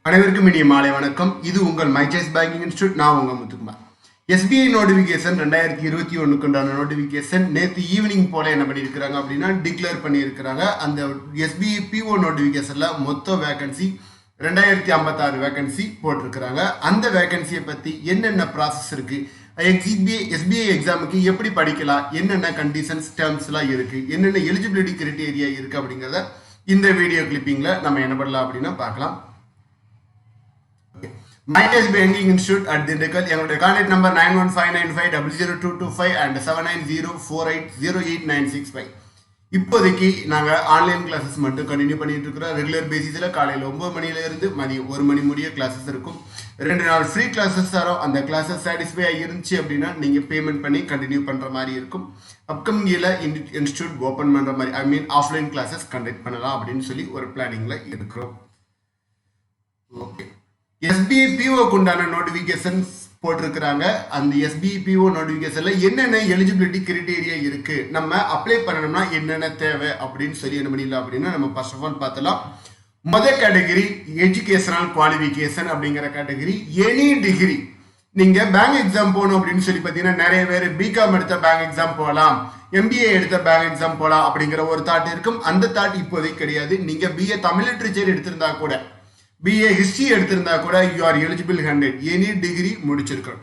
அனைவருக்கும் இனிய மாலை வணக்கம். இது உங்கள் மை சாய்ஸ் பேங்கிங் இன்ஸ்டியூட். நான் உங்க முத்துக்குமார். எஸ்பிஐ நோட்டிபிகேஷன் 2021 நோட்டிபிகேஷன் நேற்று ஈவினிங் போல என்ன பண்ணியிருக்கிறாங்க அப்படின்னா டிக்ளேர் பண்ணியிருக்கிறாங்க. அந்த எஸ்பிஐ பிஓ நோட்டிபிகேஷன்ல மொத்த வேகன்சி 2056 வேகன்சி போட்டிருக்கிறாங்க. அந்த வேகன்சியை பத்தி என்னென்ன ப்ராசஸ் இருக்கு, எஸ்பிஐ எக்ஸாமுக்கு எப்படி படிக்கலாம், என்னென்ன கண்டிஷன்ஸ் டேர்ம்ஸ்லாம் இருக்கு, என்னென்ன எலிஜிபிலிட்டி கிரைட்டீரியா இருக்கு அப்படிங்கிறத இந்த வீடியோ கிளிப்பிங்ல நம்ம என்ன பண்ணலாம் அப்படின்னா பார்க்கலாம். My Test Banking Institute at Dindigul. எங்களுடைய கான்டாக்ட் நம்பர் 9159500225 and 7904808965. இப்போதைக்கு நாங்கள் ஆன்லைன் கிளாஸஸ் மட்டும் கண்டினியூ பண்ணிட்டு இருக்கிறோம். ரெகுலர் பேசிஸில் காலையில் 9 மணில இருந்து மதியம் 1 மணி முடிய கிளாஸஸ் இருக்கும். 2 நாள் ஃப்ரீ கிளாஸஸ் தரோம். அந்த கிளாஸஸ் சாட்டிஸ்ஃபை இருந்துச்சு அப்படின்னா நீங்கள் பேமெண்ட் பண்ணி கண்டினியூ பண்ணுற மாதிரி இருக்கும். அப்கமிங்கில் இன்ஸ்டியூட் ஓப்பன் பண்ணுற மாதிரி ஆஃப்லைன் கிளாஸஸ் கண்டக்ட் பண்ணலாம் அப்படின்னு சொல்லி ஒரு பிளானிங்கில் இருக்கிறோம். ஓகே, எஸ்பிஐ பிஓக்கு உண்டான நோட்டிபிகேஷன் போட்டிருக்கிறாங்க. அந்த எஸ்பிஐ பிஓ நோட்டிபிகேஷன்ல என்னென்ன எலிஜிபிலிட்டி கிரைட்டீரியா இருக்கு, நம்ம அப்ளை பண்ணணும்னா என்னென்ன தேவை அப்படின்னு சொல்லி என்ன பண்ணிடலாம் அப்படின்னா நம்ம ஃபர்ஸ்ட் ஆஃப் ஆல் பார்த்தலாம். முதல் கேட்டகரி எஜுகேஷனல் குவாலிஃபிகேஷன் அப்படிங்கிற கேட்டகரி. எனி டிகிரி நீங்க பேங்க் எக்ஸாம் போகணும் அப்படின்னு சொல்லி பார்த்தீங்கன்னா நிறைய பேர் பிகாம் எடுத்த பேங்க் எக்ஸாம் போகலாம், எம்பிஏ எடுத்த பேங்க் எக்ஸாம் போகலாம் அப்படிங்கிற ஒரு தாட் இருக்கும். அந்த தாட் இப்போதைக்கு கிடையாது. நீங்க பிஏ தமிழ் லிட்ரேச்சர் எடுத்திருந்தா கூட, பிஏ ஹிஸ்டரி எடுத்திருந்தா கூட you are eligible 100. Any degree முடிச்சிருக்கணும்.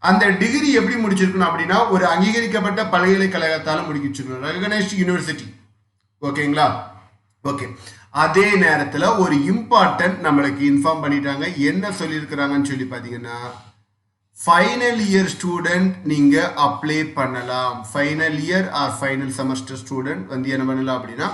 அந்த டிகிரி எப்படி முடிச்சிருக்கணும் அப்படின்னா ஒரு அங்கீகரிக்கப்பட்ட பல்கலைக்கழகத்தால முடிச்சிருக்கணும், ரெகனைஸ்ட் யூனிவர்சிட்டி. ஓகேங்களா? ஓகே, அதே நேரத்தில் ஒரு இம்பார்ட்டன்ட் நம்மளுக்கு இன்ஃபார்ம் பண்ணிட்டாங்க. என்ன சொல்லியிருக்கிறாங்கன்னு சொல்லி பார்த்தீங்கன்னா ஃபைனல் இயர் ஸ்டூடெண்ட் நீங்க அப்ளை பண்ணலாம். Final year R final semester student வந்து என்ன பண்ணலாம் அப்படின்னா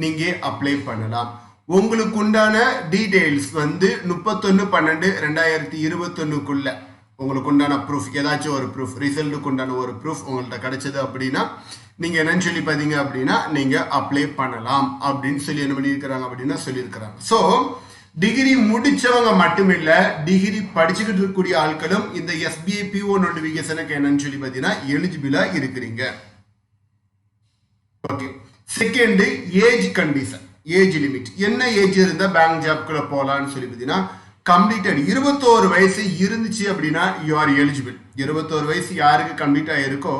நீங்க அப்ளை பண்ணலாம். உங்களுக்கு உண்டான டீடைல்ஸ் வந்து 31/12/2021 உங்களுக்கு உண்டான ப்ரூஃப், ஏதாச்சும் ஒரு ப்ரூஃப், ரிசல்ட்டுக்கு உண்டான ஒரு ப்ரூஃப் உங்கள்கிட்ட கிடைச்சது அப்படின்னா நீங்க என்னன்னு சொல்லி பார்த்தீங்க அப்படின்னா நீங்க அப்ளை பண்ணலாம் அப்படின்னு சொல்லி என்ன பண்ணியிருக்கிறாங்க அப்படின்னா சொல்லியிருக்கிறாங்க. ஸோ டிகிரி முடிச்சவங்க மட்டும் இல்ல, டிகிரி படிச்சுக்கிட்டு இருக்கக்கூடிய ஆட்களும் இந்த எஸ்பிஐ பிஓ நோட்டிபிகேஷனுக்கு என்னன்னு சொல்லி பார்த்தீங்கன்னா எலிஜிபிளா இருக்கிறீங்க. Okay, second age condition, age limit. என்ன ஏஜ் இருந்தா பேங்க் ஜாப்குள்ள போகலான்னு சொல்லி பார்த்தீங்கன்னா கம்ப்ளீட்டட் 21 வயசு இருந்துச்சு அப்படின்னா யூ ஆர் எலிஜிபிள். 21 வயசு யாருக்கு கம்ப்ளீட் ஆயிருக்கோ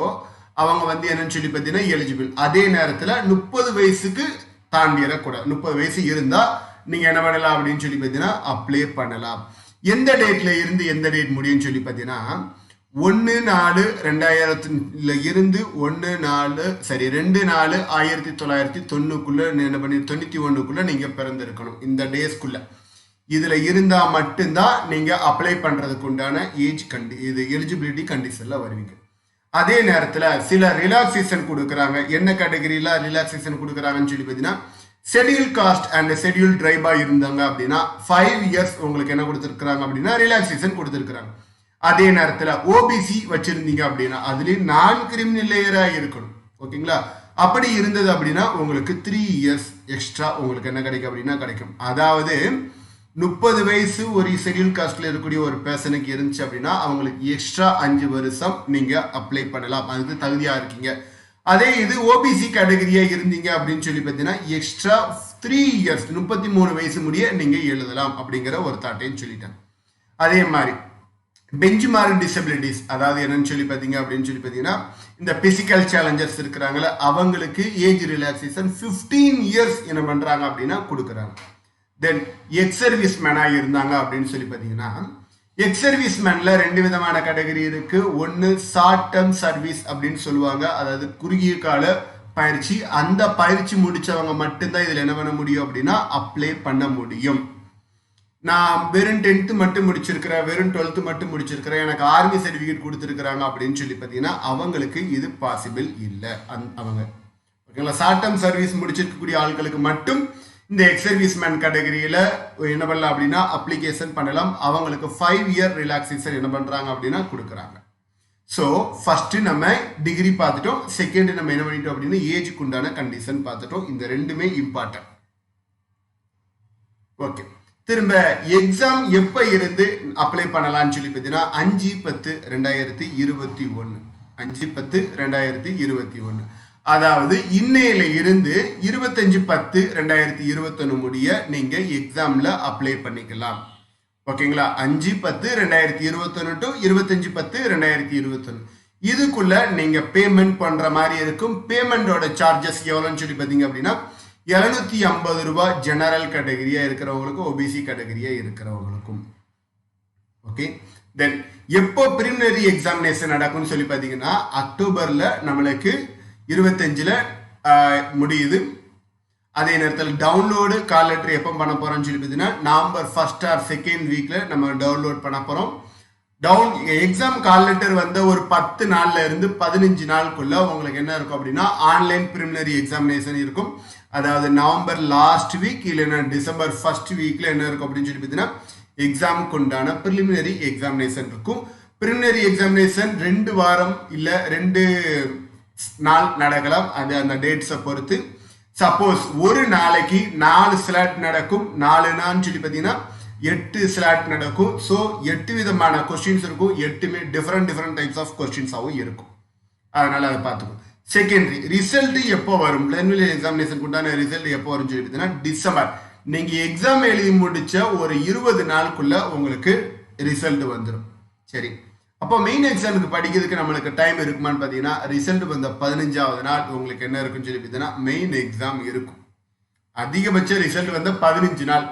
அவங்க வந்து என்னன்னு சொல்லி பார்த்தீங்கன்னா எலிஜிபிள். அதே நேரத்தில் 30 வயசுக்கு தாண்டிடக்கூடாது. 30 வயசு இருந்தா நீங்க என்ன பண்ணலாம் அப்படின்னு சொல்லி பார்த்தீங்கன்னா அப்ளை பண்ணலாம். எந்த டேட்ல இருந்து எந்த டேட் முடியும்னு சொல்லி பார்த்தீங்கன்னா 1/4/2000 இருந்து 2/4/1990 என்ன பண்ணி 91 நீங்க பிறந்திருக்கணும். இந்த டேஸ்க்குள்ள இதுல இருந்தா மட்டும்தான் நீங்க அப்ளை பண்றதுக்கு உண்டான ஏஜ் இது எலிஜிபிலிட்டி கண்டிஷன்ல வருவீங்க. அதே நேரத்துல சில ரிலாக்ஸேஷன் கொடுக்குறாங்க. என்ன கேட்டகரியில ரிலாக்ஸேஷன் கொடுக்குறாங்கன்னு சொல்லி பார்த்தீங்கன்னா ஷெட்யூல் காஸ்ட் அண்ட் ஷெட்யூல் ட்ரைபா இருந்தாங்க அப்படின்னா 5 இயர்ஸ் உங்களுக்கு என்ன கொடுத்துருக்காங்க அப்படின்னா ரிலாக்ஸேஷன் கொடுத்துருக்காங்க. அதே நேரத்தில் ஓபிசி வச்சிருந்தீங்க அப்படின்னா அதுலயும் நான் கிரிமினல் லேயரா இருக்கணும். ஓகேங்களா? அப்படி இருந்தது அப்படின்னா உங்களுக்கு 3 இயர்ஸ் எக்ஸ்ட்ரா உங்களுக்கு என்ன கிடைக்கும் அப்படின்னா கிடைக்கும். அதாவது 30 வயசு ஒரு ஷெட்யூல் காஸ்ட்ல இருக்கக்கூடிய ஒரு பேர்சனுக்கு இருந்துச்சு அப்படின்னா அவங்களுக்கு எக்ஸ்ட்ரா 5 வருஷம் நீங்க அப்ளை பண்ணலாம், அதுக்கு தகுதியா இருக்கீங்க. அதே இது ஓபிசி கேட்டகரியா இருந்தீங்க அப்படின்னு சொல்லி பார்த்தீங்கன்னா எக்ஸ்ட்ரா 3 இயர்ஸ் 33 வயசு முடிய நீங்க எழுதலாம் அப்படிங்கிற ஒரு தாட்டையும் சொல்லிட்டாங்க. அதே மாதிரி பெஞ்ச் மார்க் டிசபிலிட்டிஸ், அதாவது என்னன்னு சொல்லி பார்த்தீங்க அப்படின்னு சொல்லி பார்த்தீங்கன்னா இந்த பிசிக்கல் சேலஞ்சர்ஸ் இருக்கிறாங்களே அவங்களுக்கு ஏஜ் ரிலாக்ஸேஷன் 15 இயர்ஸ் என்ன பண்றாங்க அப்படின்னா கொடுக்குறாங்க. தென் எக்ஸ் சர்வீஸ் மேனா இருந்தாங்க அப்படின்னு சொல்லி பார்த்தீங்கன்னா எக்ஸ் சர்வீஸ் மேன்ல 2 விதமான கேட்டகரி இருக்கு. ஒன்னு ஷார்ட் டேர்ம் சர்வீஸ் அப்படின்னு சொல்லுவாங்க, அதாவது குறுகிய கால பயிற்சி. அந்த பயிற்சி முடிச்சவங்க மட்டும்தான் இதுல என்ன பண்ண முடியும் அப்படின்னா அப்ளை பண்ண முடியும். நான் வெறும் 10th மட்டும் முடிச்சிருக்கிறேன், வெறும் 12th மட்டும் முடிச்சிருக்கிறேன், எனக்கு ஆர்மி சர்டிபிகேட் கொடுத்துருக்காங்க அப்படின்னு சொல்லி பார்த்தீங்கன்னா அவங்களுக்கு இது பாசிபிள் இல்லை. அவங்க ஓகேங்களா, ஷார்ட் டேர்ம் சர்வீஸ் முடிச்சிருக்கக்கூடிய ஆட்களுக்கு மட்டும் இந்த எக்ஸ் சர்வீஸ் மேன் கேட்டகரியில என்ன பண்ணலாம் அப்படின்னா அப்ளிகேஷன் பண்ணலாம். அவங்களுக்கு 5 இயர் ரிலாக்ஸேஷன் என்ன பண்றாங்க அப்படின்னா கொடுக்குறாங்க. ஸோ ஃபர்ஸ்ட் நம்ம டிகிரி பார்த்துட்டோம், செகண்ட் நம்ம என்ன பண்ணிட்டோம் அப்படின்னா ஏஜுக்கு உண்டான கண்டிஷன் பார்த்துட்டோம். இந்த ரெண்டுமே இம்பார்ட்டன்ட். ஓகே, திரும்ப எக்ஸாம் எப்ப இருந்து அப்ளை பண்ணலாம்னு சொல்லி பார்த்தீங்கன்னா 5/10/2021 5/10/2021 அதாவது இன்னையில இருந்து 25/10/2021 முடிய நீங்க எக்ஸாம்ல அப்ளை பண்ணிக்கலாம். ஓகேங்களா 5/10/2021 டு 25/10/2021 இதுக்குள்ள நீங்க பேமெண்ட் பண்ற மாதிரி இருக்கும். பேமெண்டோட சார்ஜஸ் எவ்வளோன்னு சொல்லி பார்த்தீங்க அப்படின்னா 750 ரூபாய் ஜெனரல் கேட்டகரியா இருக்கிறவங்களுக்கும் ஓபிசி கேட்டகரியா இருக்கிறவங்களுக்கும். ஓகே, தென் எப்போ பிரிலிமினரி எக்ஸாமினேஷன் நடக்கும்னு சொல்லி பார்த்தீங்கன்னா அக்டோபர்ல நம்மளுக்கு 25ல முடியுது. அதே நேரத்தில் டவுன்லோடு கால் லெட்டர் எப்போ பண்ண போறோம்னு சொல்லி பார்த்தீங்கன்னா நவம்பர் 1st ஆர் 2nd வீக்ல நம்ம டவுன்லோட் பண்ண போறோம். எக்ஸாம் கால் லெட்டர் வந்த ஒரு 10 நாள்ல இருந்து 15 நாளுக்குள்ள உங்களுக்கு என்ன இருக்கும் அப்படின்னா ஆன்லைன் பிரிலிமினரி எக்ஸாமினேஷன் இருக்கும். அதாவது நவம்பர் லாஸ்ட் வீக் இல்லைன்னா டிசம்பர் 1st வீக்ல என்ன இருக்கும் அப்படின்னு சொல்லி பார்த்தீங்கன்னா எக்ஸாமுக்கு உண்டான பிரிலிமினரி எக்ஸாமினேஷன் இருக்கும். பிரிலிமினரி எக்ஸாமினேஷன் 2 வாரம் இல்ல 2 நாள் நடக்கலாம். அது அந்த டேட்ஸை பொறுத்து. சப்போஸ் ஒரு நாளைக்கு 4 ஸ்லாட் நடக்கும். 4 நாள்னு சொல்லி பார்த்தீங்கன்னா 8 ஸ்லாட் நடக்கும். ஸோ 8 விதமான கொஸ்டின்ஸ் இருக்கும். 8மே டிஃப்ரெண்ட் டைப்ஸ் ஆஃப் கொஸ்டின்ஸாகவும் இருக்கும். அதனால அதை பார்த்துக்கோ. செகண்டரி ரிசல்ட் எப்போ வரும்? பிரிலிமினரி எக்ஸாமினேஷனுக்கு உண்டான ரிசல்ட் எப்போ வரும்னு சொல்லி பார்த்தீங்கன்னா டிசம்பர். நீங்க எக்ஸாம் எழுதி முடிச்ச ஒரு 20 நாளுக்குள்ள உங்களுக்கு ரிசல்ட் வந்துடும். சரி, அப்போ மெயின் எக்ஸாமுக்கு படிக்கிறதுக்கு நம்மளுக்கு டைம் இருக்குமான்னு பார்த்தீங்கன்னா ரிசல்ட் வந்த 15வது நாள் உங்களுக்கு என்ன இருக்குன்னு சொல்லி பார்த்தீங்கன்னா மெயின் எக்ஸாம் இருக்கும். அதிகபட்ச ரிசல்ட் வந்து 15 நாள்.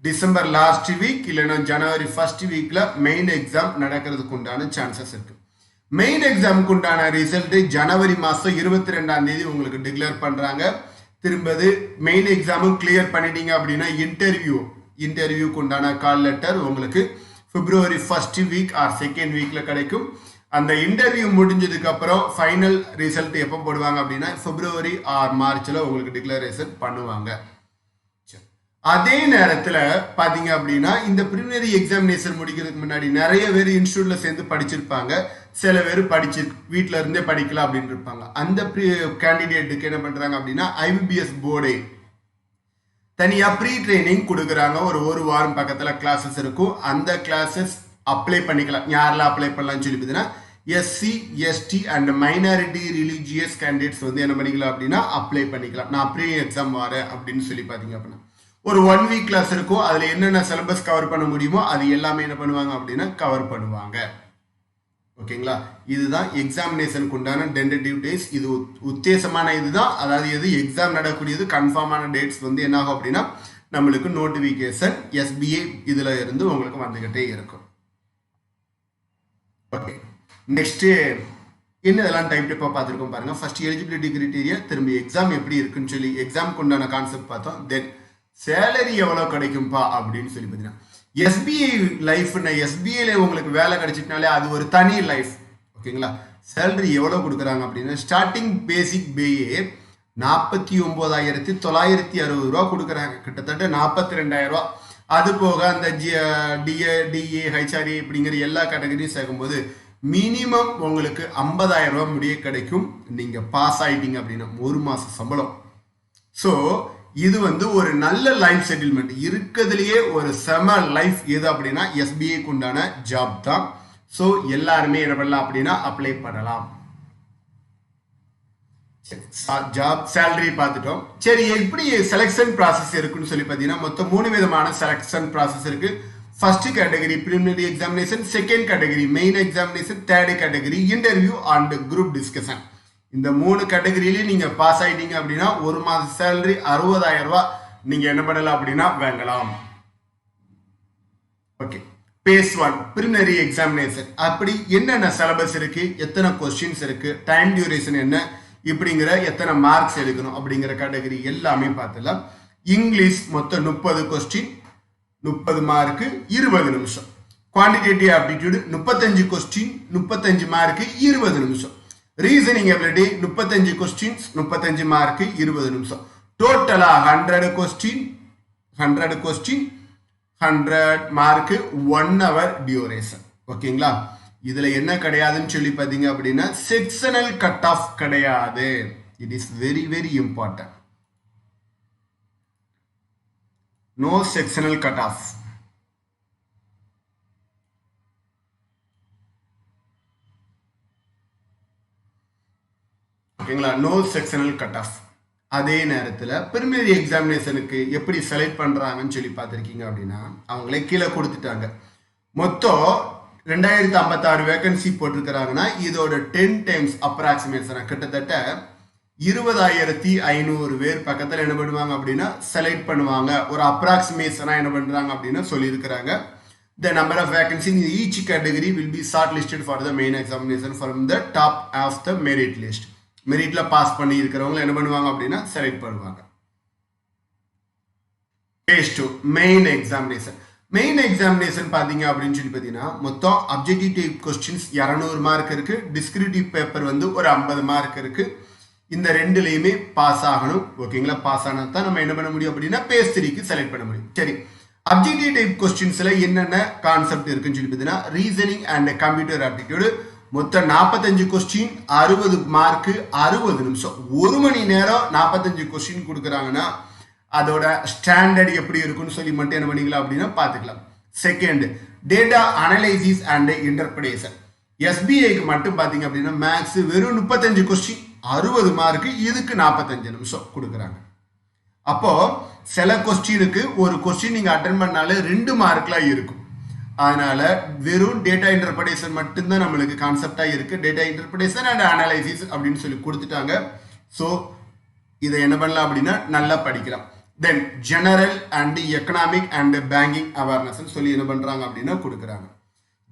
டிசம்பர் லாஸ்ட் வீக் இல்லைன்னா ஜனவரி 1st வீக்ல மெயின் எக்ஸாம் நடக்கிறதுக்கு உண்டான சான்சஸ் இருக்கு. மெயின் எக்ஸாமுக்கு உண்டான ரிசல்ட் ஜனவரி மாசம் 22ஆம் தேதி உங்களுக்கு டிக்ளேர் பண்றாங்க. திரும்பது மெயின் எக்ஸாமும் கிளியர் பண்ணிட்டீங்க அப்படின்னா இன்டர்வியூக்கு உண்டான கால் லெட்டர் உங்களுக்கு பிப்ரவரி 1st வீக் ஆர் 2nd வீக்ல கிடைக்கும். அந்த இன்டர்வியூ முடிஞ்சதுக்கு அப்புறம் ஃபைனல் ரிசல்ட் எப்போ போடுவாங்க அப்படின்னா பிப்ரவரி ஆர் மார்ச்ல உங்களுக்கு டிக்ளரேஷன் பண்ணுவாங்க. அதே நேரத்தில் பார்த்தீங்க அப்படின்னா இந்த பிரிலிமினரி எக்ஸாமினேஷன் முடிக்கிறதுக்கு முன்னாடி நிறைய பேர் இன்ஸ்டியூட்ல சேர்ந்து படிச்சிருப்பாங்க. சில பேர் வீட்டில இருந்தே படிக்கலாம் அப்படின்னு இருப்பாங்க. அந்த கேண்டிடேட்டுக்கு என்ன பண்றாங்க அப்படின்னா ஐபிபிஎஸ் போர்டே தனியா ப்ரீ ட்ரைனிங் கொடுக்குறாங்க. ஒரு வாரம் பக்கத்துல கிளாஸஸ் இருக்கும். அந்த கிளாஸஸ் அப்ளை பண்ணிக்கலாம். யாரெல்லாம் அப்ளை பண்ணலாம்னு சொல்லி பார்த்தீங்கன்னா SC ST and minority religious candidates வந்து என்ன பண்ணிக்கலாம் அப்படின்னா அப்ளை பண்ணிக்கலாம். நான் ப்ரீ எக்ஸாம் வரேன் அப்படின்னு சொல்லி பார்த்தீங்க அப்படின்னா ஒரு 1 வீக் கிளாஸ் இருக்கும். அதுல என்னென்ன சிலபஸ் கவர் பண்ண முடியுமோ அது எல்லாமே என்ன பண்ணுவாங்க அப்படின்னா கவர் பண்ணுவாங்க. ஓகேங்களா, இதுதான் எக்ஸாமினேஷனுக்கு உண்டான டென்டேட்டிவ் டேட்ஸ். இது உத்தேசமான இதுதான். அதாவது எது எக்ஸாம் நடக்கூடியது கன்ஃபார்மான டேட்ஸ் வந்து என்ன ஆகும் அப்படின்னா நம்மளுக்கு நோட்டிபிகேஷன் எஸ்பிஐ இதுல இருந்து உங்களுக்கு வந்துகிட்டே இருக்கும். ஓகே, நெக்ஸ்ட் என்ன இதெல்லாம் டைப் டைப்பா பார்த்துருக்கோம் பாருங்க. ஃபர்ஸ்ட் எலிஜிபிலிட்டி கிரைட்டீரியா, திரும்பி எக்ஸாம் எப்படி இருக்குன்னு சொல்லி எக்ஸாமுக்கு உண்டான கான்செப்ட் பார்த்தோம். தென் சேலரி எவ்வளவு கிடைக்கும்பா அப்படின்னு சொல்லி பார்த்தீங்கன்னா எஸ்பிஐ லைஃப்னா எஸ்பிஐல உங்களுக்கு வேலை கிடைச்சிட்டனாலே அது ஒரு தனி லைஃப். ஓகேங்களா, சேலரி எவ்வளவு கொடுக்குறாங்க அப்படின்னா ஸ்டார்டிங் பேசிக் பேயே 49,960 ரூபா கொடுக்குறாங்க. கிட்டத்தட்ட 42,000 ரூபா. அது போக அந்த டிஏ ஹெச்ஆர்ஏ இப்படிங்கிற எல்லா கேட்டகரியும் சேர்க்கும்போது மினிமம் உங்களுக்கு 50,000 ரூபா முடிய கிடைக்கும். நீங்க பாஸ் ஆயிட்டீங்க அப்படின்னா 1 மாசம் சம்பளம். ஸோ இது வந்து ஒரு நல்ல லைஃப் செட்டில்மெண்ட். இருக்கிறதுலயே ஒரு செம லைஃப் எது அப்படின்னா எஸ்பிஐக்கு உண்டான ஜாப் தான். ஸோ எல்லாருமே என்ன பண்ணலாம் அப்படின்னா அப்ளை பண்ணலாம். ஜாப் சேலரி பார்த்துட்டோம். சரி, எப்படி செலக்ஷன் ப்ராசஸ் இருக்குன்னு சொல்லி பார்த்தீங்கன்னா மொத்தம் 3 விதமான செலக்ஷன் ப்ராசஸ் இருக்கு. First category preliminary examination, second category main examination, third category interview and group discussion. இந்த 3 கேட்டகரியிலையும் நீங்க பாஸ் ஆயிட்டீங்க அப்படின்னா 1 மாச சேலரி 60,000 ரூபாய் நீங்க என்ன பண்ணலாம் அப்படின்னா வாங்கலாம். Okay, phase 1 preliminary examination. அப்படி என்னென்ன சிலபஸ் இருக்கு, எத்தனை கொஸ்டின்ஸ் இருக்கு, டைம் டியூரேஷன் என்ன, இப்படிங்கிற எத்தனை மார்க்ஸ் எடுக்கணும் அப்படிங்கிற கேட்டகரி எல்லாமே பார்த்துலாம். இங்கிலீஷ் மொத்தம் 30 கொஸ்டின், 30 மார்க்கு, 20 நிமிஷம். குவான்டிடேட்டிவ் ஆப்டிடியூட் 35 கொஸ்டின், 35 மார்க்கு, 20 நிமிஷம். ரீசனிங் எபிலிட்டி 35 கொஸ்டின்ஸ், 35 மார்க்கு, 20 நிமிஷம். டோட்டலா 100 கொஸ்டின், 100 மார்க்கு, 1 hour டியூரேஷன். ஓகேங்களா, இதுல என்ன கிடையாதுன்னு சொல்லி பாத்தீங்க அப்படின்னா செக்ஷனல் கட் ஆஃப் கிடையாது. It is very very important. No sectional cut off. ஓகேங்களா, நோ செக்ஷனல் கட் ஆஃப். அதே நேரத்தில் ப்ரிலிமினரி எக்ஸாமினேஷனுக்கு எப்படி செலக்ட் பண்ணுறாங்கன்னு சொல்லி பார்த்துருக்கீங்க அப்படின்னா அவங்களே கீழே கொடுத்துட்டாங்க. மொத்தம் 2056 வேகன்சி போட்டிருக்கிறாங்கன்னா இதோட 10 டைம்ஸ் அப்ராக்சிமேஷனாக கிட்டத்தட்ட 20,500 பேர் பக்கத்தில் என்ன பண்ணுவாங்க அப்படின்னா செலக்ட் பண்ணுவாங்க. ஒரு அப்ராக்சிமேஷனாக என்ன பண்ணுறாங்க அப்படின்னு சொல்லியிருக்கிறாங்க. The number of vacancies in each category will be shortlisted for the main examination from the top of the merit list. மெரிட்ல பாஸ் பண்ணி இருக்கிறவங்க என்ன பண்ணுவாங்க அப்படின்னா செலக்ட் பண்ணுவாங்க. Phase 2 main examination. Main examination பார்த்தீங்க அப்படின்னு சொல்லி பார்த்தீங்கன்னா மொத்தம் அப்ஜெக்டிவ் டைப் கொஸ்டின்ஸ் 200 மார்க் இருக்கு. டிஸ்கிரிப்டிவ் பேப்பர் வந்து ஒரு 50 மார்க் இருக்கு. இந்த ரெண்டுலையுமே பாஸ் ஆகணும். ஓகேங்களா? பாஸ் ஆனால் தான் நம்ம என்ன பண்ண முடியும் அப்படின்னா பேஸ் 3க்கு செலக்ட் பண்ண முடியும். சரி, அப்ஜெக்டிவ் டைப் கொஸ்டின்ஸ்ல என்னென்ன கான்செப்ட் இருக்குன்னு சொல்லி பார்த்தீங்கன்னா ரீசனிங் அண்ட் கம்ப்யூட்டர் ஆப்டிடியூடு மொத்தம் 45 கொஸ்டின் 60 மார்க் 60 நிமிஷம். 1 மணி நேரம் 45 கொஸ்டின் கொடுக்குறாங்கன்னா அதோட ஸ்டாண்டர்ட் எப்படி இருக்குன்னு சொல்லி மட்டும் என்ன பண்ணிக்கலாம் அப்படின்னா பார்த்துக்கலாம். Second, data analysis and interpretation. எஸ்பிஐக்கு மட்டும் பார்த்தீங்க அப்படின்னா மேக்ஸ் வெறும் 35 கொஸ்டின் 60 மார்க், இதுக்கு 45 நிமிஷம் கொடுக்குறாங்க. அப்போ சில கொஸ்டினுக்கு ஒரு கொஸ்டின் நீங்க அட்டன் பண்ணாலே 2 மார்க்லாம் இருக்கும். அதனால வெறும் டேட்டா இன்டர்பிரேஷன் மட்டும்தான் நம்மளுக்கு கான்செப்டா இருக்கு. டேட்டா இன்டர்பிரேஷன் அண்ட் அனலைசிஸ் அப்படின்னு சொல்லி கொடுத்துட்டாங்க. ஸோ இதை என்ன பண்ணலாம் அப்படின்னா நல்லா படிக்கலாம். Then general and economic and banking awareness சொல்லி என்ன பண்றாங்க அப்படின்னா கொடுக்குறாங்க.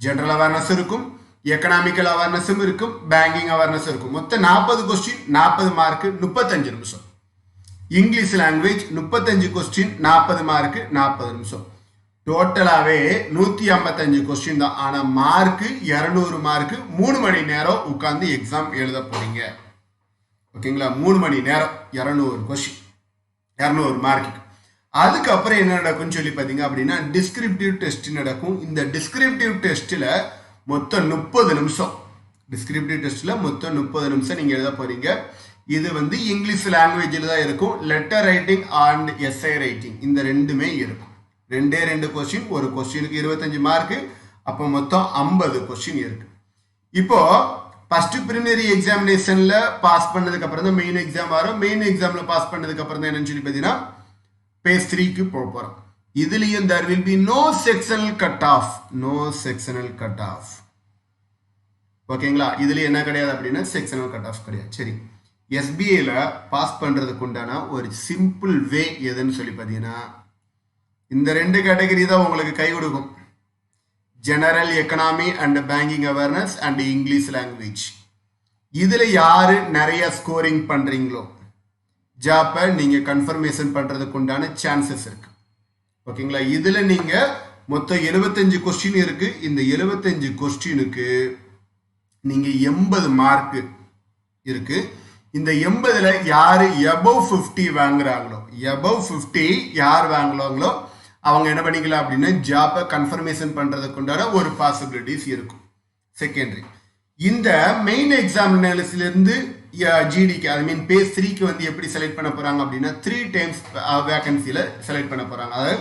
ஜெனரல் அவேர்னஸ் இருக்கும், எக்கனாமிக்கல் அவேர்னஸும் இருக்கும், பேங்கிங் அவேர்னஸ் இருக்கும். மொத்தம் 40 கொஸ்டின் 40 மார்க் 35 நிமிஷம். இங்கிலீஷ் லாங்குவேஜ் 35 கொஸ்டின் 40 மார்க் 40 நிமிஷம். டோட்டலாவே 155 கொஸ்டின் தான். ஆனா மார்க் 200 மார்க். 3 மணி நேரம் உட்கார்ந்து எக்ஸாம் எழுத போறீங்க. ஓகேங்களா? 3 மணி நேரம் 200 கொஸ்டின் 200 மார்க். அதுக்கப்புறம் என்ன நடக்கும்னு சொல்லி பார்த்தீங்க அப்படின்னா டிஸ்கிரிப்டிவ் டெஸ்ட் நடக்கும். இந்த டிஸ்கிரிப்டிவ் டெஸ்ட்ல மொத்தம் 30 நிமிஷம். டிஸ்கிரிப்டிவ் டெஸ்ட்ல மொத்தம் 30 நிமிஷம் நீங்க எழுத போறீங்க. இது வந்து இங்கிலீஷ் லாங்குவேஜில் தான் இருக்கும். Letter writing and SI writing இந்த ரெண்டுமே இருக்கும். 2 கொஸ்டின், ஒரு கொஸ்டினுக்கு 25 மார்க். அப்போ மொத்தம் 50 கொஸ்டின் இருக்கு. இப்போ ஃபர்ஸ்ட் ப்ரிலிமினரி எக்ஸாமினேஷன்ல பாஸ் பண்ணதுக்கு அப்புறம் தான் மெயின் எக்ஸாம் வரும். மெயின் எக்ஸாம்ல பாஸ் பண்ணதுக்கு அப்புறம் தான் என்னன்னு சொல்லி பார்த்தீங்கன்னா பேஸ் 3க்கு போறோம். இதுலயும் there will be no sectional cut off. No sectional cut off. ஓகேங்களா? இதுல என்ன கிடையாது அப்படின்னா செக்ஷனல் கட் ஆஃப் கிடையாது. சரி, எஸ்பிஐல பாஸ் பண்றதுக்கு உண்டான ஒரு சிம்பிள் வே எதுன்னு சொல்லி பார்த்தீங்கன்னா இந்த 2 கேட்டகரி தான் உங்களுக்கு கை கொடுக்கும். General economy and banking awareness and English language. இதுல யாரு நிறைய ஸ்கோரிங் பண்றீங்களோ ஜாப்பை நீங்க கன்ஃபர்மேஷன் பண்றதுக்கு உண்டான சான்சஸ் இருக்கு. ஓகேங்களா? இதுல நீங்க மொத்தம் 75 கொஸ்டின் இருக்கு. இந்த 75 கொஸ்டினுக்கு நீங்க 80 மார்க் இருக்கு. இந்த 80ல யாரு above 50 வாங்குறாங்களோ, above 50 யார் வாங்குறாங்களோ அவங்க என்ன பண்ணிக்கலாம் அப்படின்னா ஜாப்பை கன்ஃபர்மேஷன் பண்றதுக்கு உண்டான ஒரு பாசிபிலிட்டிஸ் இருக்கும். செகண்டரி, இந்த மெயின் எக்ஸாமினேஷன்ல இருந்து ஜிடிக்கு ஐ மீன் பேஸ் 3க்கு வந்து எப்படி செலக்ட் பண்ண போறாங்க அப்படின்னா 3 டைம்ஸ் வேகன்சியில செலக்ட் பண்ண போறாங்க. அதாவது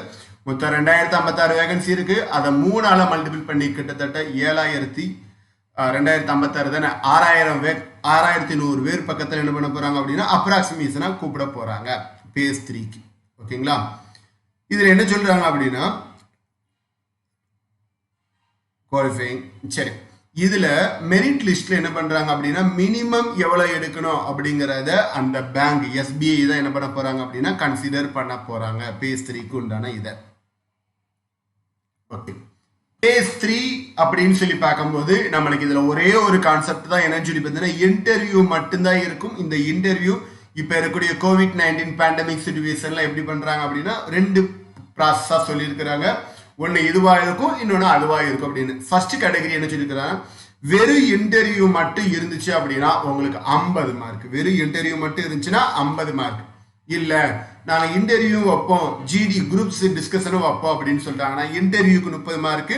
மொத்தம் 2056 வேகன்சி இருக்கு. அதை 3ஆல மல்டிபிள் பண்ணி கிட்டத்தட்ட 2056 தானே 6100 பேர் பக்கத்தில் என்ன பண்ண போறாங்க அப்படின்னா அப்ராக்சிமேஷனா கூப்பிட போறாங்க பேஸ் 3க்கு. ஓகேங்களா? இதுல என்ன சொல்றாங்க அப்படின்னா குவாலிஃபைங். சரி, இதுல மெரிட் லிஸ்ட்ல என்ன பண்றாங்க அப்படின்னா மினிமம் எவ்வளவு எடுக்கணும் அப்படிங்கறத அந்த பேங்க் எஸ்பிஐ தான் என்ன பண்ண போறாங்க அப்படின்னா கன்சிடர் பண்ண போறாங்க பேஸ் 3க்கு உண்டான இதை. ஓகே, பேஸ் 3 அப்படின்னு சொல்லி பார்க்கும்போது நம்மளுக்கு இதுல ஒரே ஒரு கான்செப்ட் தான் என்னன்னு சொல்லி பார்த்தீங்கன்னா இன்டர்வியூ மட்டும்தான் இருக்கும். இந்த இன்டர்வியூ இப்ப இருக்கக்கூடிய COVID-19 பேண்டமிக் சிச்சுவேஷன்ல எப்படி பண்றாங்க அப்படின்னா 2 ப்ராசஸா சொல்லியிருக்கிறாங்க. ஒன்னு இதுவா இருக்கும், இன்னொன்னு அதுவா இருக்கும் அப்படின்னு. ஃபர்ஸ்ட் கேட்டகரி என்ன சொல்லியிருக்கிறாங்க, வெறும் இன்டர்வியூ மட்டும் இருந்துச்சு அப்படின்னா உங்களுக்கு 50 மார்க். வெறும் இன்டர்வியூ மட்டும் இருந்துச்சுன்னா 50 மார்க். இல்ல நாங்க இன்டர்வியூ வைப்போம், ஜிடி குரூப்ஸ் டிஸ்கஷனும் வைப்போம் அப்படின்னு சொல்லிட்டாங்கன்னா இன்டர்வியூக்கு 30 மார்க்,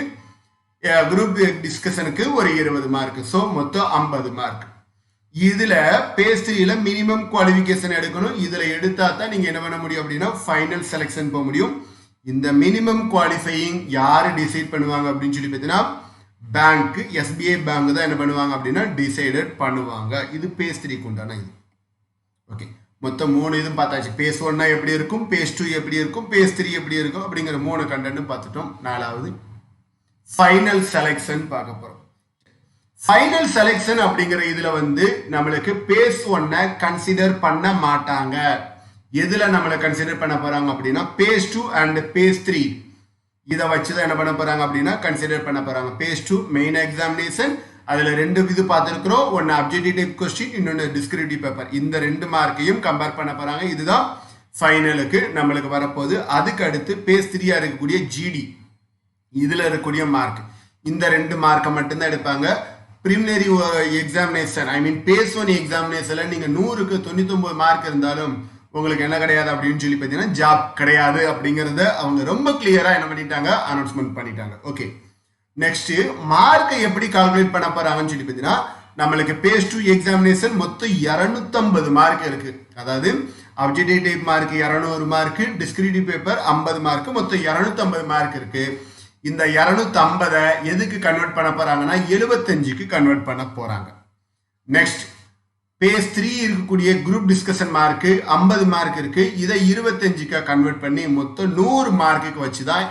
குரூப் டிஸ்கஷனுக்கு ஒரு 20 மார்க். ஸோ மொத்தம் 50 மார்க். இதுல பேஸ் 3ல மினிமம் குவாலிஃபிகேஷன் எடுக்கணும். இதுல எடுத்தா தான் நீங்க என்ன பண்ண முடியும் அப்படின்னா ஃபைனல் செலக்ஷன் போக முடியும். இந்த மினிமம் குவாலிஃபையிங் யாரு டிசைட் பண்ணுவாங்க அப்படின்னு சொல்லி பார்த்தீங்கன்னா பேங்க், எஸ்பிஐ பேங்க் தான் என்ன பண்ணுவாங்க அப்படின்னா டிசைடட் பண்ணுவாங்க. இது பேஸ் 3க்கு உண்டான இது. ஓகே, மொத்தம் 3 இதுவும் பார்த்தாச்சு. பேஸ் 1 எப்படி இருக்கும், பேஸ் 2 எப்படி இருக்கும், பேஸ் 3 எப்படி இருக்கும் அப்படிங்கிற 3 கண்டென்ட் பார்த்துட்டோம். 4வது ஃபைனல் செலெக்ஷன் பார்க்க போறோம். ஃபைனல் செலெக்ஷன் அப்படிங்கிற இதுல நம்மளுக்கு பேஸ் 1 கன்சிடர் பண்ண மாட்டாங்க. எதுல நம்மளை கன்சிடர் பண்ண போறாங்க அப்படின்னா பேஸ் 2 அண்ட் பேஸ் 3 இதை வச்சுதான் என்ன பண்ண போறாங்க அப்படின்னா கன்சிடர் பண்ண போறாங்க. பேஸ் 2 மெயின் எக்ஸாமினேஷன், அதுல 2 இது பார்த்துருக்கிறோம். ஒன்னு அப்ஜெக்டிவ் டைப் கொஸ்டின், இன்னொன்னு டிஸ்கிரிப்டிவ் பேப்பர். இந்த 2 மார்க்கையும் கம்பேர் பண்ண போறாங்க. இதுதான் ஃபைனலுக்கு நம்மளுக்கு வரப்போகுது. அதுக்கு அடுத்து பேஸ் 3 இருக்கக்கூடிய ஜிடி, இதுல இருக்கக்கூடிய மார்க், இந்த 2 மார்க்கை மட்டும்தான் எடுப்பாங்க. பிரிமினரி எக்ஸாமினேஷன் பேஸ் 1 எக்ஸாமினேஷன்ல நீங்க 100க்கு 99 மார்க் இருந்தாலும் உங்களுக்கு என்ன கிடையாது அப்படின்னு சொல்லி பார்த்தீங்கன்னா ஜாப் கிடையாது அப்படிங்கறத அவங்க ரொம்ப கிளியரா என்ன பண்ணிட்டாங்க, அனௌன்ஸ்மெண்ட் பண்ணிட்டாங்க. ஓகே, நெக்ஸ்ட் மார்க்கை எப்படி கால்குலேட் பண்ண போறாங்கன்னு சொல்லி பார்த்தீங்கன்னா நம்மளுக்கு பேஸ் 2 எக்ஸாமினேஷன் மொத்தம் 250 மார்க் இருக்கு. அதாவது objective type mark 200 mark, descriptive paper 50 mark, மொத்தம் 250 மார்க் இருக்கு. இந்த 250 எதுக்கு கன்வெர்ட் பண்ண போறாங்கன்னா 75க்கு கன்வெர்ட் பண்ண போறாங்க. நெக்ஸ்ட் பேஸ் 3 இருக்கக்கூடிய குரூப் டிஸ்கஷன் மார்க் 50 மார்க் இருக்கு. இதை 25க்கு கன்வெர்ட் பண்ணி மொத்தம் 100 மார்க்குக்கு வச்சுதான்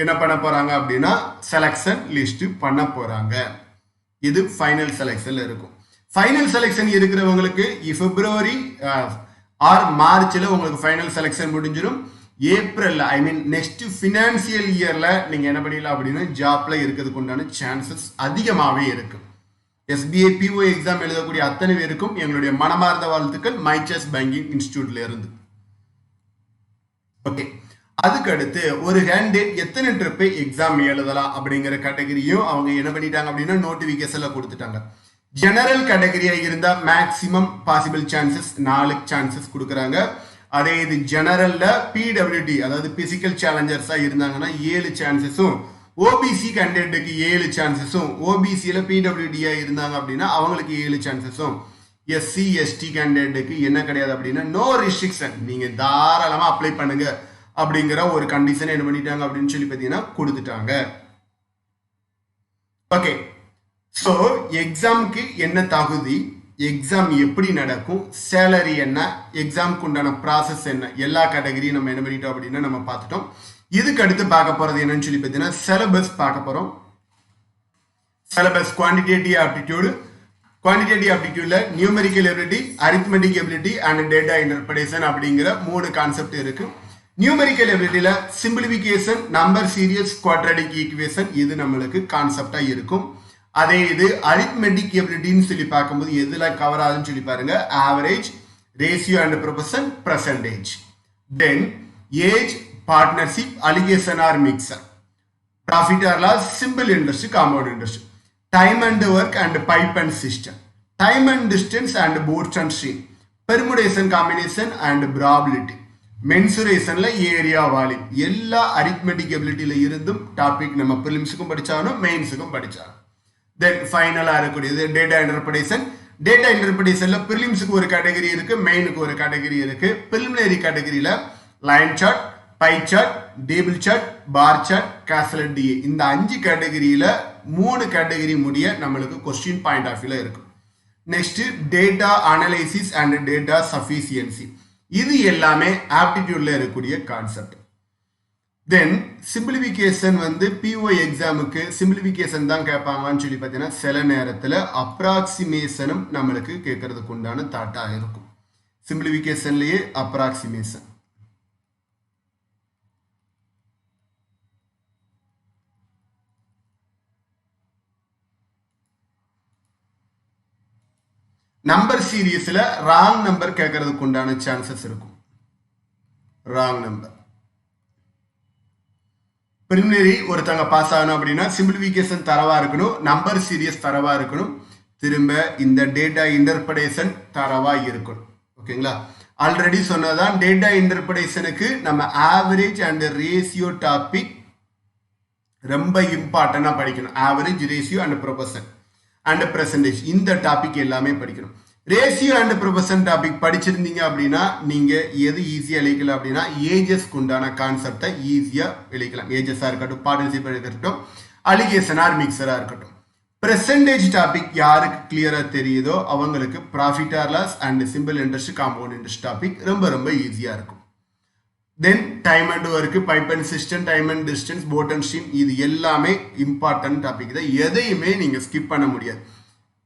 என்ன பண்ண போறாங்க அப்படின்னா செலக்ஷன் லிஸ்ட் பண்ண போறாங்க. இது ஃபைனல் செலக்ஷன்ல இருக்கும். ஃபைனல் செலக்ஷன் இருக்கிறவங்களுக்கு பிப்ரவரி ஆர் மார்ச்ல உங்களுக்கு ஃபைனல் செலக்ஷன் முடிஞ்சிடும். ஏப்ரல் நெக்ஸ்ட் ஃபினான்சியல் இயர்ல நீங்க என்ன பண்ணிடலாம் அப்படின்னா ஜாப்ல இருக்கிறதுக்கு உண்டான சான்சஸ் அதிகமாகவே இருக்கு. SBI PO எக்ஸாம் எழுதக்கூடிய அத்தனை பேருக்கும் எங்களுடைய மனமார்ந்த வாழ்த்துக்கள் மைச்சஸ் பேங்கிங் இன்ஸ்டிடியூட்ல இருந்து. ஓகே, அதுக்கு அடுத்து ஒரு கேண்டிடேட் எத்தனை ட்ரிப் எக்ஸாம் எழுதலாம் அப்படிங்கிற கேட்டகரியும் அவங்க என்ன பண்ணிட்டாங்க அப்படின்னா நோட்டிபிகேஷன்ல கொடுத்துட்டாங்க. ஜெனரல் கேட்டகரியா இருந்தா மேக்சிமம் பாசிபிள் சான்சஸ் 4 சான்சஸ் கொடுக்குறாங்க. அதே இது ஜெனரல்ல PWD அதாவது பிசிக்கல் சேலஞ்சர்ஸா இருந்தாங்கன்னா 7 சான்சஸும், ஓபிசி கேண்டிடேட்டுக்கு 7 சான்சஸும், ஓபிசியில PWDயா இருந்தாங்க அப்படின்னா அவங்களுக்கு 7 சான்சஸும், SC ST கேண்டிடேட்டுக்கு என்ன கிடையாது அப்படின்னா நோ ரெஸ்ட்ரிக்ஷன், நீங்க தாராளமா அப்ளை பண்ணுங்க அப்படிங்கிற ஒரு கண்டிஷன் என்ன பண்ணிட்டாங்க அப்படின்னு சொல்லி பார்த்தீங்கன்னா கொடுத்துட்டாங்க. ஓகே, ஸோ எக்ஸாமுக்கு என்ன தகுதி, எக்ஸாம் எப்படி நடக்கும், சேலரி என்ன, எக்ஸாமுக்கு உண்டான ப்ராசஸ் என்ன, எல்லா கேட்டகரியும் நம்ம என்ன பண்ணிட்டோம் அப்படின்னா நம்ம பார்த்துட்டோம். இதுக்கு அடுத்து பார்க்க போறது என்னன்னு சொல்லி பார்த்தீங்கன்னா சிலபஸ் பார்க்க போறோம். சிலபஸ் குவான்டிடேட்டிவ் ஆப்டிடியூடு, குவான்டிடேட்டிவ் ஆப்டிடியூட்ல numerical ability, arithmetic ability and data interpretation அப்படிங்கிற 3 கான்செப்ட் இருக்கு. நியூமெரிக்கல் எபிலிட்டியில simplification, number series, quadratic equation இது நம்மளுக்கு கான்செப்டா இருக்கும். அதே இது அரித்மெட்டிக் எபிலிட்டின்னு சொல்லி பார்க்கும்போது எதுல கவர் ஆகுதுன்னு சொல்லி பாருங்க, average, ratio and proportion, percentage. Then age, partnership, alligation or mixture, profit or loss, simple interest, compound interest, time and work and pipe and system, time and distance and boats and stream, permutation combination and probability, மென்சுரேஷன்ல area volume, எல்லா arithmetic எபிலிட்டியில இருந்தும் topic நம்ம பிரிலிம்ஸுக்கும் படிச்சாலும் மெயின்ஸுக்கும் படிச்சாலும். Then ஃபைனலா இருக்கக்கூடியது data interpretation. Data இன்டர்பிரேஷன்ல பிரிலிம்ஸுக்கு ஒரு கேட்டகரி இருக்கு, மெயினுக்கு ஒரு கேட்டகரி இருக்கு. பிரிலிமினரி கேட்டகரியில line chart, pie chart, table chart, bar chart, caselet DA இந்த 5 கேட்டகரியில 3 கேட்டகரி முடிய நம்மளுக்கு கொஸ்டின் பாயிண்ட் ஆஃப் வியூல இருக்கும். Next data analysis and data sufficiency, இது எல்லாமே ஆப்டிடியூட்ல இருக்கக்கூடிய கான்செப்ட். தென் சிம்பிளிஃபிகேஷன் PO எக்ஸாமுக்கு சிம்பிளிஃபிகேஷன் தான் கேட்பாங்கன்னு சொல்லி பார்த்தீங்கன்னா சில நேரத்தில் அப்ராக்சிமேஷனும் நம்மளுக்கு கேட்கறதுக்கு உண்டான தாட்டாக இருக்கும். சிம்பிளிஃபிகேஷன்லயே அப்ராக்சிமேஷன். நம்பர் சீரியஸ்ல ராங் நம்பர் கேட்கறதுக்கு உண்டான சான்சஸ் இருக்கும். ராங் நம்பர் பிரிமினரி ஒருத்தவங்க பாஸ் ஆகணும் அப்படின்னா சிம்பிளிஃபிகேஷன் தரவா இருக்கணும், நம்பர் சீரியஸ் தரவா இருக்கணும், திரும்ப இந்த டேட்டா இன்டர்பிரேஷன் தரவா இருக்கணும். ஓகேங்களா, ஆல்ரெடி சொன்னதான் டேட்டா இன்டர்பிரேஷனுக்கு நம்ம ஆவரேஜ் அண்ட் ரேஷியோ டாபிக் ரொம்ப இம்பார்ட்டண்டா படிக்கணும். Average, ratio and proportion and percentage இந்த டாபிக் எல்லாமே படிக்கணும். ரேஷியோ அண்ட் ப்ரொபோர்ஷன் டாபிக் படிச்சிருந்தீங்க அப்படின்னா நீங்க எது ஈஸியா எழுதிக்கலாம் அப்படின்னா ஏஜஸ்க்கு உண்டான கான்செப்டை ஈஸியா எழுதிக்கலாம். ஏஜஸா இருக்கட்டும், பார்ட்னர்ஷிப் இருக்கட்டும், அலிகேஷன் ஆர் மிக்சரா இருக்கட்டும். பெர்சன்டேஜ் டாபிக் யாருக்கு கிளியரா தெரியுதோ அவங்களுக்கு profit or loss and simple interest compound interest topic ரொம்ப ரொம்ப ஈஸியா இருக்கும். Then time and work, pipe and system, time and distance, boat and stream, இது எல்லாமே இம்பார்ட்டன்ட் டாபிக் தான். எதையுமே நீங்க ஸ்கிப் பண்ண முடியாது.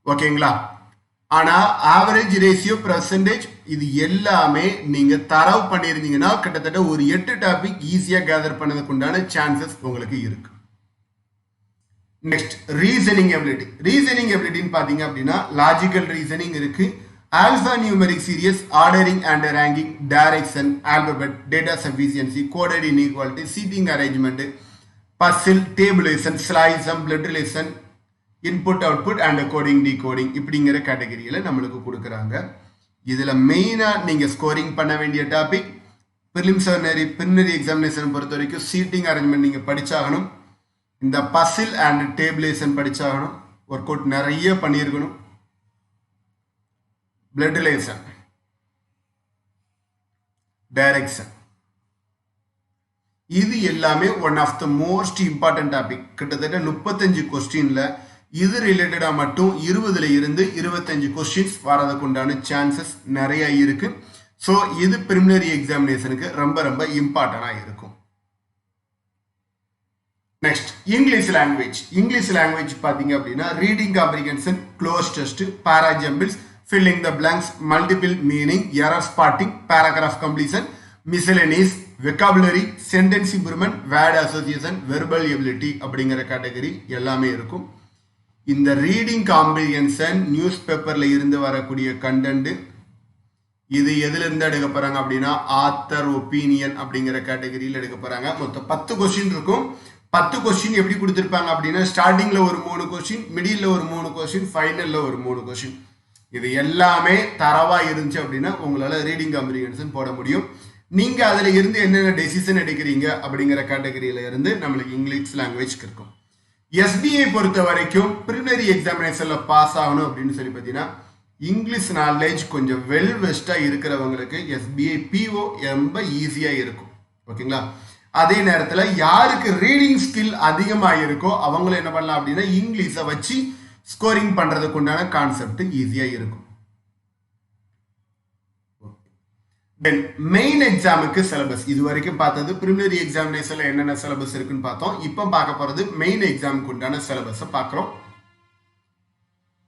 ஓகேங்களா? ஆனா ஆவரேஜ் ரேஷியோ, பெர்சன்டேஜ், இது எல்லாமே நீங்க தரவு பண்ணிருந்தீங்கன்னா கிட்டத்தட்ட ஒரு 8 டாபிக் ஈஸியா கேதர் பண்ணதுக்கு உண்டான சான்சஸ் உங்களுக்கு இருக்கு. Next reasoning ability. ரீசனிங் எபிலிட்டின்னு பாத்தீங்க அப்படின்னா லாஜிக்கல் ரீசனிங் இருக்கு, alpha numeric series, ordering and ranking, direction, alphabet, data sufficiency, coded inequality, seating arrangement, puzzle, tabulation, syllogism, blood relation, input output and coding decoding, இப்படிங்கிற கேட்டகரியில நம்மளுக்கு கொடுக்குறாங்க. இதுல மெயினா நீங்க ஸ்கோரிங் பண்ண வேண்டிய டாபிக் பிரிலிமினரி எக்ஸாமினேஷன் பொறுத்த வரைக்கும் சீட்டிங் அரேஞ்ச்மெண்ட் நீங்க படிச்சாகணும், இந்த பசில் அண்ட் டேபிளேஷன் படிச்சாகணும், ஒர்க் அவுட் நிறைய பண்ணியிருக்கணும், பிளட் ரிலேஷன், டைரக்ஷன், இது எல்லாமே one of the most important topic. கிட்டத்தட்ட 35 கொஸ்டின்ல இது ரிலேட்டடா மட்டும் 20ல இருந்து 25 கொஸ்டின்ஸ் வரதுக்கு உண்டான சான்சஸ் நிறைய இருக்கு. ஸோ இது பிரிலிமினரி எக்ஸாமினேஷனுக்கு ரொம்ப ரொம்ப இம்பார்ட்டன்டா இருக்கும். Next English language. English language பாத்தீங்க அப்படின்னா reading comprehension, cloze test, parajumbles, filling the blanks, multiple meaning, error spotting, paragraph completion, miscellaneous, vocabulary, sentence improvement, word association, verbal ability அப்படிங்கிற கேட்டகரி எல்லாமே இருக்கும். இந்த ரீடிங் காம்ப்ரிஹென்ஷன் நியூஸ் பேப்பர்ல இருந்து வரக்கூடிய content, இது எதுல இருந்து எடுக்க போறாங்க அப்படின்னா ஆத்தர் ஒப்பீனியன் அப்படிங்கிற கேட்டகரியில் எடுக்க போறாங்க. மொத்தம் 10 கொஸ்டின் இருக்கும். 10 கொஸ்டின் எப்படி கொடுத்திருப்பாங்க அப்படின்னா ஸ்டார்டிங்ல ஒரு 3 கொஸ்டின், மிடில் ஒரு 3 கொஸ்டின், ஃபைனல்ல ஒரு 3 கொஸ்டின். இது எல்லாமே தரவா இருந்துச்சு அப்படின்னா உங்களால ரீடிங் காம்ப்ரிஹென்ஷன் போட முடியும். நீங்க அதுல இருந்து என்னென்ன டெசிஷன் எடுக்கிறீங்க அப்படிங்கிற கேட்டகரியில இருந்து நம்மளுக்கு இங்கிலீஷ் லாங்குவேஜ் இருக்கும். எஸ்பிஐ பொறுத்த வரைக்கும் பிரிலிமினரி எக்ஸாமினேஷன்ல பாஸ் ஆகணும் அப்படின்னு சொல்லி பார்த்தீங்கன்னா இங்கிலீஷ் நாலேஜ் கொஞ்சம் வெல் வெஸ்டா இருக்கிறவங்களுக்கு எஸ்பிஐ பிஓ ரொம்ப ஈஸியா இருக்கும். ஓகேங்களா? அதே நேரத்தில் யாருக்கு ரீடிங் ஸ்கில் அதிகமாக இருக்கோ அவங்கள என்ன பண்ணலாம் அப்படின்னா இங்கிலீஷை வச்சு ஸ்கோரிங் பண்றதுக்கு உண்டான கான்செப்ட் ஈஸியா இருக்கும். தென் மெயின் எக்ஸாமுக்கு சிலபஸ். இது வரைக்கும் பார்த்தது பிரிலிமினரி எக்ஸாமினேஷன்ல என்னென்ன சிலபஸ் இருக்குன்னு பார்த்தோம். இப்போ பார்க்க போறது மெயின் எக்ஸாமுக்கு உண்டான சிலபஸை பார்க்குறோம்.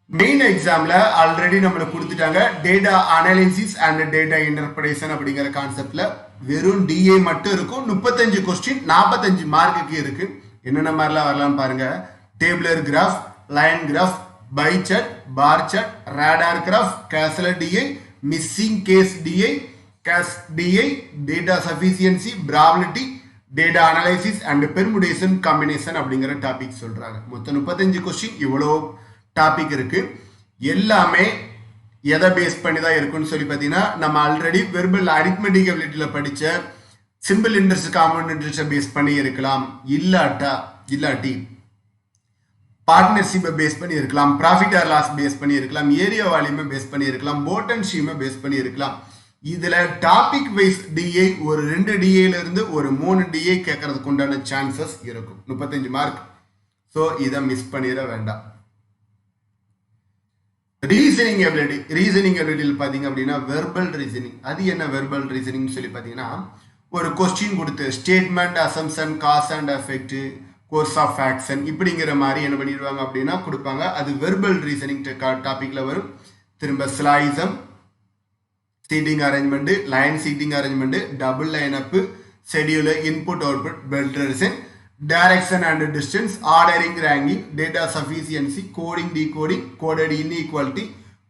மெயின் எக்ஸாம்ல ஆல்ரெடி நம்மளுக்கு கொடுத்துட்டாங்க data analysis and data interpretation அப்படிங்கிற கான்செப்ட்ல வெறும் டிஏ மட்டும் இருக்கும். 35 கொஸ்டின், 45 மார்க்குக்கு இருக்கு. என்னென்ன மாதிரிலாம் வரலாம்னு பாருங்க. Tabular graph, line graph, pie chart, bar chart, radar graph, caselet DI, missing case DI, case DI, data sufficiency, probability, data analysis and permutation combination அப்படிங்கிற டாபிக் சொல்றாங்க. மொத்தம் 35 கொஸ்டின், இவ்வளோ டாபிக் இருக்கு. எல்லாமே எதை பேஸ் பண்ணி தான் இருக்குன்னு சொல்லி பார்த்தீங்கன்னா நம்ம ஆல்ரெடி வெர்பல் அரித்மெட்டிக் எபிலிட்டியில படிச்ச simple interest, compound interest base பண்ணி இருக்கலாம், இல்லாட்டி பார்ட்னர்ஷிப்பை பேஸ் பண்ணி இருக்கலாம், ப்ராஃபிட் ஆர் லாஸ் பேஸ் பண்ணி இருக்கலாம், ஏரியா வால்யூமை பேஸ் பண்ணி இருக்கலாம், போட் அண்ட் ஸ்ட்ரீமை பேஸ் பண்ணி இருக்கலாம். இதுல டாபிக் வைஸ் டிஏ ஒரு 2 டிஏல இருந்து ஒரு 3 டிஏ கேட்கறதுக்கு உண்டான சான்சஸ் இருக்கும். 35 மார்க். ஸோ இதை மிஸ் பண்ணிட வேண்டாம். Reasoning ability. ரீசனிங் எபிலிட்டியில் பார்த்தீங்க அப்படின்னா வெர்பல் ரீசனிங். அது என்ன வெர்பல் ரீசனிங் சொல்லி பார்த்தீங்கன்னா ஒரு கொஸ்டின் கொடுத்து statement, assumption, cause and effect, course of action இப்படிங்கிற மாதிரி என்ன பண்ணிடுவாங்க அப்படின்னா கொடுப்பாங்க. அது வெர்பல் ரீசனிங் டாபிக்ல வரும். திரும்ப syllogism, seating arrangement, line seating arrangement, double line up, schedule, input output, blood relation, direction and distance, ordering ranking, data sufficiency, coding decoding, coded inequality,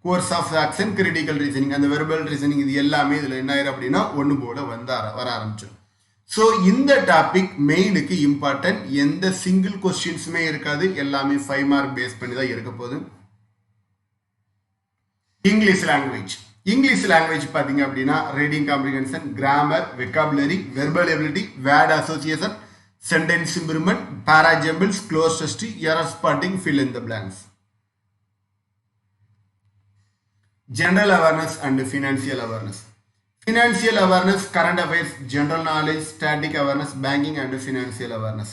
course of action, critical reasoning. அந்த verbal reasoning இது எல்லாமே இதுல என்ன ஆயிரும் அப்படின்னா ஒன்று போல வர ஆரம்பிச்சிடும். ஸோ இந்த டாபிக் மெயினுக்கு இம்பார்ட்டன்ட். எந்த சிங்கிள் கொஸ்டின்ஸுமே இருக்காது, எல்லாமே 5 மார்க் பேஸ் பண்ணி தான் இருக்க போகுது. English language. இங்கிலீஷ் லாங்குவேஜ் பார்த்தீங்க அப்படின்னா reading comprehension, grammar, vocabulary, verbal ability, word association, sentence improvement, parajumbles, cloze test, error spotting, fill in the blanks. General awareness and financial awareness. Financial awareness, current affairs, general knowledge, static awareness, banking and financial awareness.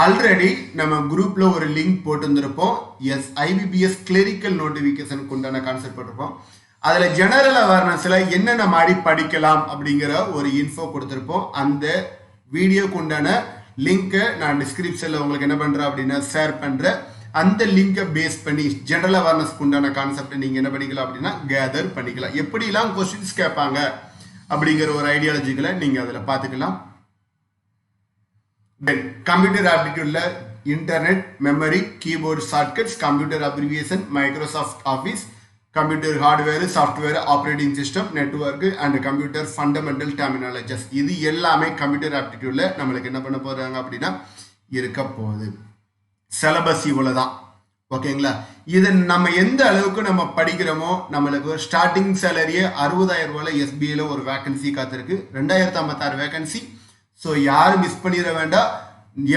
Already நம்ம குரூப்ல ஒரு link போட்டுருப்போம். S IBPS clerical நோட்டிபிகேஷனுக்கு உண்டான concept போட்டிருப்போம். அதுல general அவேர்னஸ்ல என்னென்ன மாதிரி படிக்கலாம் அப்படிங்கிற ஒரு இன்ஃபோ கொடுத்துருப்போம். அந்த வீடியோக்கு உண்டான லிங்கை நான் டிஸ்கிரிப்ஷன்ல உங்களுக்கு என்ன பண்றேன் அப்படின்னா ஷேர் பண்றேன். அந்த லிங்கை பேஸ் பண்ணி ஜெனரல் அவேர்னஸ்க்கு உண்டான கான்செப்ட் நீங்க என்ன பண்ணிக்கலாம் அப்படின்னா கேதர் பண்ணிக்கலாம். எப்படிலாம் கொஸ்டின்ஸ் கேட்பாங்க அப்படிங்கிற ஒரு ஐடியாலஜிகளை நீங்க அதுல பாத்துக்கலாம். கம்ப்யூட்டர் ஆப்டிடியூட்ல internet, memory, keyboard shortcuts, computer abbreviation, Microsoft Office, computer hardware, software, operating system, network and computer fundamental terminologies, இது எல்லாமே கம்ப்யூட்டர் ஆப்டிடியூட்ல நம்மளுக்கு என்ன பண்ண போறாங்க அப்படின்னா இருக்க போகுது. சிலபஸ் இவ்வளவுதான். ஓகேங்களா? இதை நம்ம எந்த அளவுக்கு நம்ம படிக்கிறோமோ, நம்மளுக்கு ஒரு ஸ்டார்டிங் சேலரியே 60,000 ரூபாயில SBIல ஒரு வேகன்சி காத்திருக்கு. 2056 வேகன்சி. ஸோ யாரும் மிஸ் பண்ணிட வேண்டாம்.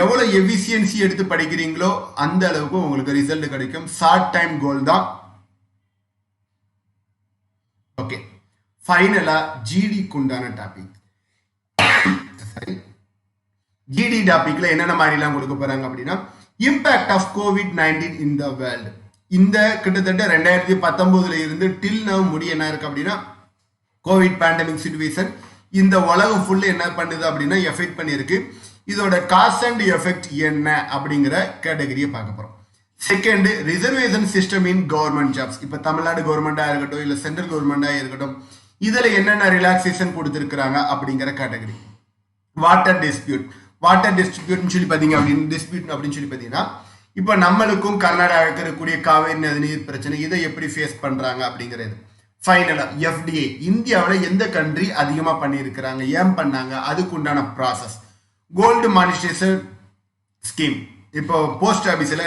எவ்வளவு எஃபிசியன்சி எடுத்து படிக்கிறீங்களோ அந்த அளவுக்கு உங்களுக்கு ரிசல்ட் கிடைக்கும். ஷார்ட் டைம் கோல் தான். ஓகே, ஃபைனலா ஜிடிக்கு உண்டான டாபிக். ஜிடி டாபிக்ல என்னென்ன மாதிரி எல்லாம் கொடுக்க போறாங்க அப்படின்னா impact of COVID-19 in the world. இந்த கிட்டத்தட்ட 2019 இருந்து டில் நவ் முடிய என்ன இருக்கு அப்படின்னா கோவிட் பேண்டமிக் சிச்சுவேஷன் இந்த உலகம் ஃபுல்லு என்ன பண்ணுது அப்படின்னா எஃபெக்ட் பண்ணியிருக்கு. இதோட காஸ் அண்ட் எஃபெக்ட் என்ன அப்படிங்கிற கேட்டகரியை பார்க்க போறோம். செகண்ட், ரிசர்வேஷன் சிஸ்டம் இன் கவர்மெண்ட் ஜாப்ஸ். இப்போ தமிழ்நாடு கவர்மெண்டா இருக்கட்டும், இல்லை சென்ட்ரல் கவர்மெண்டா இருக்கட்டும், இதுல என்னென்ன ரிலாக்ஸேஷன் கொடுத்துருக்காங்க அப்படிங்கிற கேட்டகரி. Water dispute. வாட்டர் டிஸ்ட்ரிபியூட்னு சொல்லி பார்த்தீங்க அப்படின்னு சொல்லி பார்த்தீங்கன்னா இப்போ நம்மளுக்கும் கர்நாடகாவுக்கு இருக்கக்கூடிய காவேரி நதிநீர் பிரச்சனை, இதை எப்படி ஃபேஸ் பண்றாங்க அப்படிங்கிறது. ஃபைனலா FDA, இந்தியாவில் எந்த கண்ட்ரி அதிகமா பண்ணியிருக்கிறாங்க, ஏன் பண்ணாங்க, அதுக்கு உண்டான ப்ராசஸ். Gold monetisation scheme. இப்போ போஸ்ட் ஆபீஸ்ல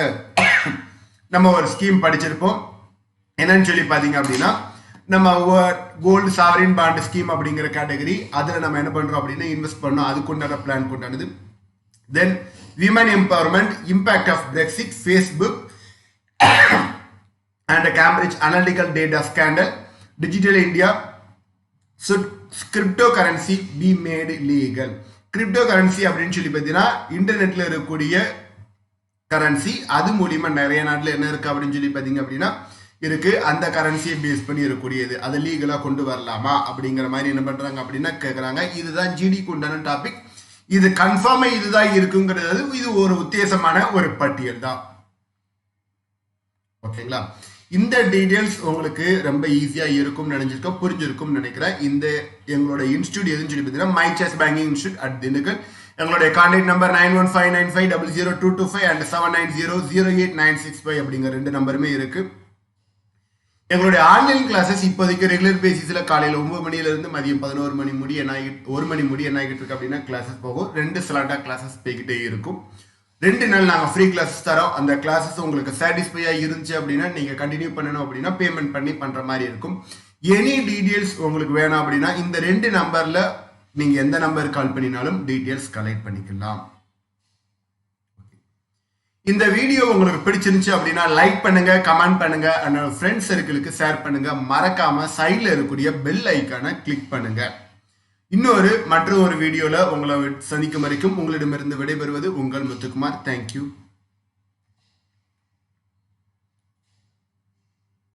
நம்ம ஒரு ஸ்கீம் படிச்சிருப்போம். என்னன்னு சொல்லி பார்த்தீங்க அப்படின்னா நம்ம கோல்டு சாவரின் பாண்ட் ஸ்கீம் அப்படிங்கிற கேட்டகரி, அதில் நம்ம என்ன பண்றோம் அப்படின்னா இன்வெஸ்ட் பண்ணோம். அதுக்கு உண்டான பிளான் கொண்டானது. Then women empowerment, impact of Brexit, Facebook and Cambridge Analytica data scandal, Digital India, should cryptocurrency be made legal. Cryptocurrency அப்படின்னு சொல்லி பார்த்தீங்கன்னா இன்டர்நெட்ல இருக்கக்கூடிய கரன்சி, அது மூலியமா நிறைய நாட்டில் என்ன இருக்கு அப்படின்னு சொல்லி பார்த்தீங்க அப்படின்னா இருக்கு. அந்த கரன்சியை பேஸ் பண்ணி இருக்கக்கூடியது, அதை லீகலா கொண்டு வரலாமா அப்படிங்கிற மாதிரி என்ன பண்றாங்க அப்படின்னா கேட்கறாங்க. இதுதான் ஜிடிக்கு உண்டான டாபிக். இது கன்ஃபார்மா இதுதான் இருக்குங்கிறது, இது ஒரு உத்தேசமான ஒரு பட்டியல் தான். ஓகேங்களா? இந்த டீடைல்ஸ் உங்களுக்கு ரொம்ப ஈஸியா இருக்கும் நினைச்சிருக்க, புரிஞ்சிருக்கும் நினைக்கிறேன். இந்த எங்களோட இன்ஸ்டியூட் எதுன்னு சொல்லி பார்த்தீங்கன்னா my choice banking institute at Dindigul. எங்களுடைய கான்டாக்ட் நம்பர் 9159500225 அண்ட் 79000896 அப்படிங்கிற 2 நம்பருமே இருக்கு. எங்களுடைய ஆன்லைன் கிளாஸஸ் இப்போதைக்கு ரெகுலர் பேசிஸ்ல காலையில் 9 மணில இருந்து மதியம் 11 மணி முடி என்ன 1 மணி முடி என்ன ஆகிட்டு இருக்கு அப்படின்னா கிளாஸஸ் போகும். 2 ஸ்லாட்டா கிளாஸஸ் போய்கிட்டே இருக்கும். 2 நாள் நாங்கள் ஃப்ரீ கிளாஸஸ் தரோம். அந்த கிளாஸஸ் உங்களுக்கு சாட்டிஸ்ஃபையா இருந்துச்சு அப்படின்னா நீங்க கண்டினியூ பண்ணணும் அப்படின்னா பேமெண்ட் பண்ணி பண்ற மாதிரி இருக்கும். எனி டீடைல்ஸ் உங்களுக்கு வேணும் அப்படின்னா இந்த 2 நம்பர்ல நீங்க எந்த நம்பருக்கு கால் பண்ணினாலும் டீடைல்ஸ் கலெக்ட் பண்ணிக்கலாம். இந்த வீடியோ உங்களுக்கு பிடிச்சிருந்துச்சு அப்படின்னா லைக் பண்ணுங்க, கமெண்ட் பண்ணுங்க, அண்ட் ஃப்ரெண்ட்ஸ் சர்க்கிளுக்கு ஷேர் பண்ணுங்க. மறக்காம சைட்ல இருக்கக்கூடிய பெல் ஐக்கானை கிளிக் பண்ணுங்க. மற்றொரு வீடியோல உங்களை சந்திக்கும் வரைக்கும் உங்களிடமிருந்து விடைபெறுவது உங்கள் முத்துக்குமார். தேங்க்யூ.